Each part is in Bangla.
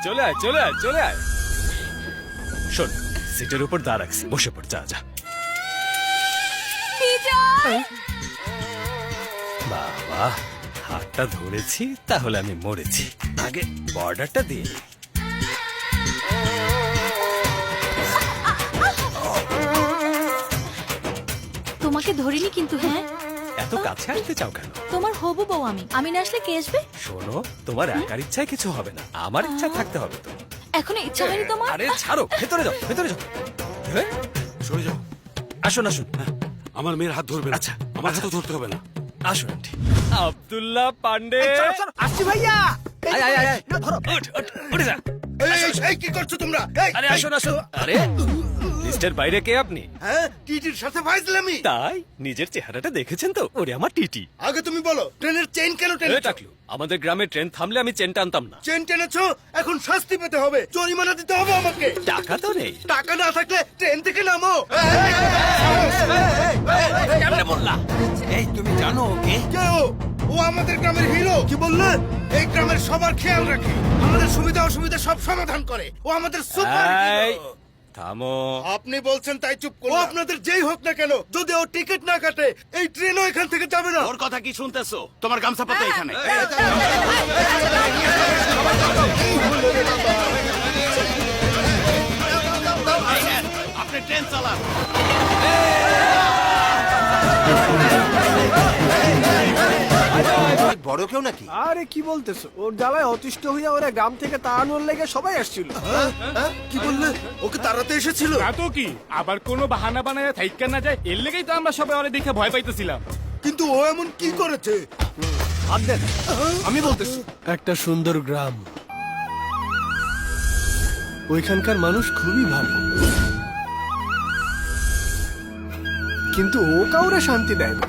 চলে আয় চলে আয় চলে আয়। শোন, সিটের উপর দা রাখছি, বসে পড়, যা যা। বাবা, হাতটা ধরেছি তাহলে আমি মরেছি। আগে বর্ডারটা দিয়ে নি। তোমাকে ধরিনি কিন্তু। হ্যাঁ, এত কাছে আসতে চাও কেন? তোমার হবু বউ আমি না আসলে কে আসবে? শোনো, তোমার একার ইচ্ছায় কিছু হবে না, আমার ইচ্ছা থাকতে হবে তো। এখনো ইচ্ছা হয়নি তোমার? আরে ছাড়ো, ভেতরে যাও ভেতরে যাও। হ্যাঁ, সরে যাও। আসুন আসুন। আমার মেয়ের হাত ধরবে না। আচ্ছা, আমার আচ্ছা। হাতও ধরতে হবে না। আসুন আন্টি। আব্দুল্লাহ পান্ডে, আসছি ভাইয়া। আয় আয় আয় আয়। উঠ, উঠ, উঠে যা। এই কি করছো তোমরা? আরে আসুন আসুন। আরে লিস্টের বাইরে কে আপনি? হ্যাঁ, টিটির সাথে ফাইজলামি। তাই নিজের চেহারাটা দেখেছেন তো? ওরে আমার টিটি। আগে তুমি বলো, ট্রেনের চেইন কেন এ টেনেছো? টাকলু, আমাদের গ্রামে ট্রেন থামলে আমি চেন টানতাম না। চেইন টেনেছো, এখন শাস্তি পেতে হবে, জরিমানা দিতে হবে আমাকে। টাকা তো নেই। টাকা না থাকলে ট্রেন থেকে নামো। কেমনে বললা? এই তুমি জানো ওকে? কে ও? ও আমাদের গ্রামের হিরো। কি বললে? এই গ্রামের সবার খেয়াল রাখে, আমাদের সুবিধা অসুবিধা সব সমাধান করে। ও আমাদের সুপার এই, হিরো। থামো। আপনি বলছেন তাই চুপ করুন। ও আপনাদের যেই হোক না কেন, যদি ও টিকিট না কাটে এই ট্রেনও এখান থেকে যাবে না। ওর কথা কি শুনতেছো? তোমার গামছা পাতা এখানে। আপনি ট্রেন চালান। বড় কেউ নাকি? আরে কি বলতেছো? ওর জ্বালায় অতিষ্ঠ হইয়া ওরা গ্রাম থেকে তাড়ানোর লেগে সবাই আসছিল। কি বললে? ওকে তাড়াতে এসেছিল? তা তো কি, আবার কোনো বাহানা বানায় থাইকা না যায়, এর লেগেই তো আমরা সবাই ওরে দেখে ভয় পাইতেছিলাম। কিন্তু ও এমন কি করেছে? হাত দেন, আমি বলতেছি। একটা সুন্দর গ্রাম, ওইখানকার মানুষ খুবই ভালো, কিন্তু ও কাউরে শান্তি দেয় না।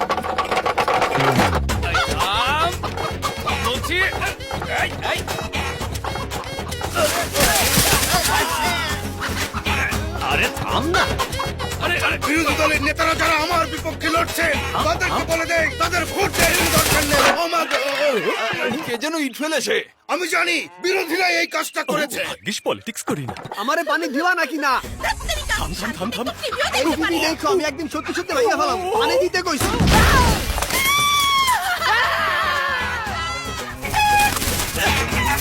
বলছি, এই, এই। আরে থাম না। আরে আরে বিরোধী দলের নেতারা যারা আমার বিপক্ষে লড়ছে তাদেরকে বলে দেয় তাদের ভোট দেওয়ার দরকার নেই। আমাদের কে যেন ইট ফেলেছে। আমি জানি বিরোধীরা এই কাজটা করেছে। ভাগ্যিস পলিটিক্স করি না। আমারে পানি দিবা নাকি না? থাম থাম থাম থাম। এই দিদি দেখো, আমি একদিন সত্যি সত্যি ভাইয়া ফেলাম, পানি দিতে কইছি।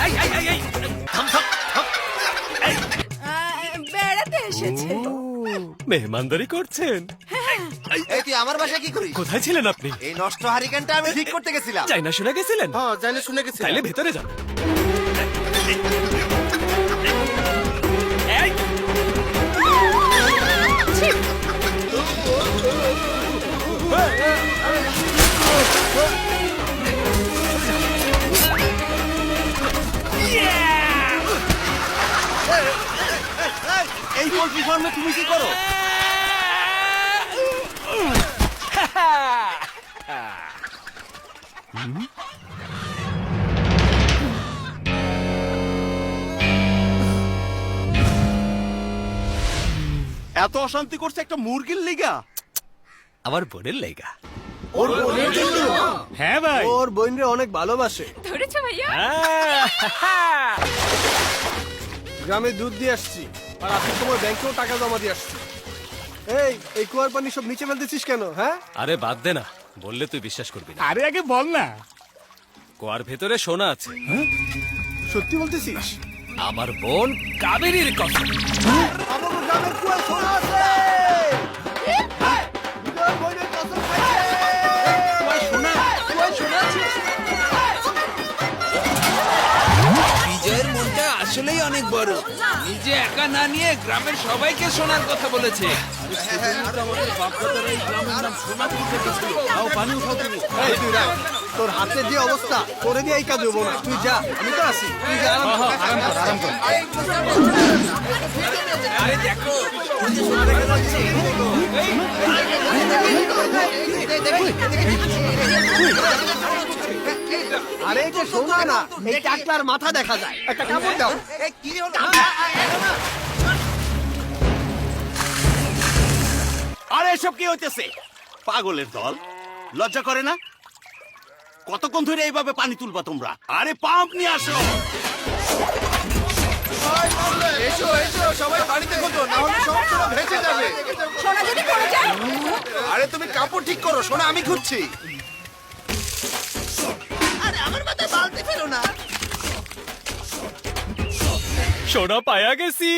এই, এই, এই, এই। থাম থাম থাম। বেড়াতে এসেছে। মেহমানদারি করছেন? এই তুই আমার বাসায় কি করিস? কোথায় ছিলেন আপনি? এই নষ্ট হারিকেনটা আমি ঠিক করতে গেছিলাম। চাইনা শুনে গেছিলেন? হ্যাঁ, জানি শুনে গেছি। তাইলে ভেতরে যান। এই, এই পোল্ট্রি ফার্মে তুমি কি করো? এত অশান্তি করছে একটা মুরগির লিগা। আমার বোনের লেগা। হ্যাঁ ভাই, ওর বোনরে অনেক ভালোবাসে। ধরেছো ভাইয়া? গ্রামে দুধ দিয়ে আসছি, আর আপনি তোমার ব্যাংকেও টাকা জমা দিয়ে আসছি। এই কুয়ার পানি সব নিচে ফেলতেছিস কেন? হ্যাঁ, আরে বাদ দে না, বললে তুই বিশ্বাস করবি না। আরে আগে বল না। কুয়ার ভেতরে সোনা আছে। সত্যি বলতেছিস? আমার বোন কাবেরীর কথা। আমাদের গ্রামের কুয়ায় সোনা আছে। বিজয়ের বোনের কসম খাইছে। বিজয়ের মনটা আসলেই অনেক বড়। নিজে একা না নিয়ে গ্রামের সবাইকে শোনার কথা বলেছে। এই তুই রাখ, তোর হাতের যে অবস্থা, করে দিয়ে এই কাজ হবো না। তুই যা, আমি তো আছি। তুই যা, আরাম কর, আরাম কর, আরাম কর। আরে দেখো, আরে এটা সোনা না, এই টাকলার মাথা দেখা যায়। একটা কাপড় দাও। এই কি হলো? আরে এসব কি হইতেছে? পাগলের দল, লজ্জা করে না? কতক্ষণ ধরে এইভাবে পানি তুলবা তোমরা? আরে পাম্প নিয়ে আসো। এসো এসো সবাই বাড়িতে খোঁজো, না হলে সব সোনা ভেসে যাবে। সোনা যদি পড়ে যায়? আরে তুমি কাপড় ঠিক করো, সোনা আমি খুঁজছি। সোনা পায়া গেছি